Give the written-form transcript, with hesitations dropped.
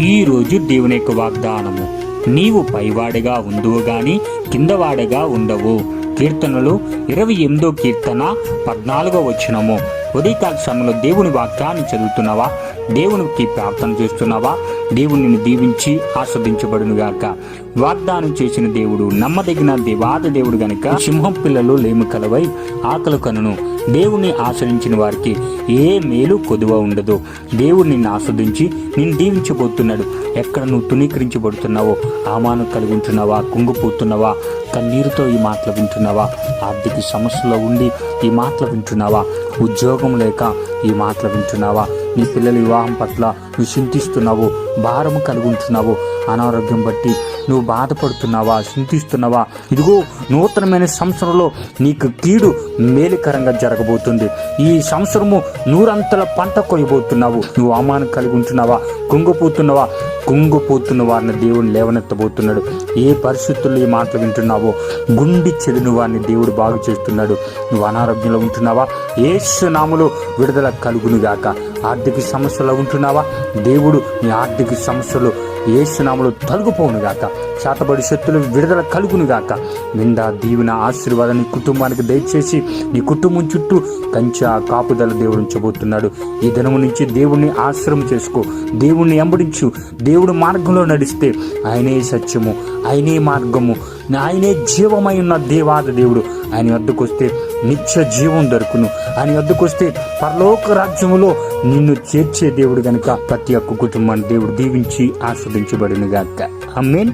ఈ రోజు దేవుని యొక్క వాగ్దానము, నీవు పైవాడిగా ఉందువు గాని కిందవాడిగా ఉండవు. కీర్తనలు 28 కీర్తన 14వ వచనము. ఉదయకాల సమయంలో దేవుని వాక్యాన్ని చదువుతున్నావా? దేవునికి ప్రార్థన చేస్తున్నావా? దేవుని దీవించి ఆస్వాదించబడును గాక. వాగ్దానం చేసిన దేవుడు నమ్మదగిన దేవాది దేవుడు గనుక సింహం పిల్లలు లేము కలవై ఆకలి కనును. దేవుణ్ణి ఆశ్రయించిన వారికి ఏ మేలు కొదువ ఉండదు. దేవుడు నిన్ను ఆస్వాదించి నిన్ను దీవించబోతున్నాడు. ఎక్కడ నువ్వు తునీకరించబడుతున్నావో, ఆమాను కలిగి ఉంటున్నావా, కుంగిపోతున్నావా, కన్నీరుతో ఈ మాటలు వింటున్నావా, ఆర్థిక సమస్యలో ఉండి ఈ మాటలు వింటున్నావా, ఉద్యోగం లేక ఈ మాటలు వింటున్నావా, నీ పిల్లల వివాహం పట్ల నువ్వు చింతిస్తున్నావు, భారం కలిగి ఉంటున్నావు, అనారోగ్యం బట్టి నువ్వు బాధపడుతున్నావా, చింతిస్తున్నావా? ఇదిగో నూతనమైన సంవత్సరంలో నీకు కీడు మేలుకరంగా జరగబోతుంది. ఈ సంవత్సరము నూరంతల పంట కొయ్యబోతున్నావు. నువ్వు అవమానం కలిగి ఉంటున్నావా, కుంగిపోతున్న వారిని దేవుడు లేవనెత్తబోతున్నాడు. ఏ పరిస్థితుల్లో ఈ మాటలు వింటున్నావో గుండి చెదిన వారిని దేవుడు బాగు చేస్తున్నాడు. నువ్వు అనారోగ్యంలో ఉంటున్నావా? యేసు నామములో విడుదల కలుగును గాక. ఆర్థిక సమస్యలో ఉంటున్నావా? దేవుడు నీ ఆర్థిక సమస్యలు యేసు నామములో తొలగిపోవును గాక. శాతబడి శక్తులు విడుదల కలుగును గాక. నిండా దీవెన ఆశీర్వాదాన్ని కుటుంబానికి దయచేసి నీ కుటుంబం చుట్టూ కంచె కాపుదల దేవుడు ఉంచబోతున్నాడు. ఈ దినము నుంచి దేవుణ్ణి ఆశ్రయం చేసుకో, దేవుణ్ణి వెంబడించు. దేవుడు మార్గంలో నడిస్తే ఆయనే సత్యము, ఆయనే మార్గము, ఆయనే జీవమై ఉన్న దేవాది దేవుడు. ఆయన వద్దకు వస్తే నిత్య జీవం దొరుకును. ఆయన వద్దకు వస్తే పరలోక రాజ్యములో నిన్ను చేర్చే దేవుడు గనుక ప్రతి ఒక్క కుటుంబాన్ని దేవుడు దీవించి ఆస్వాదించబడును గాక. ఆమేన్.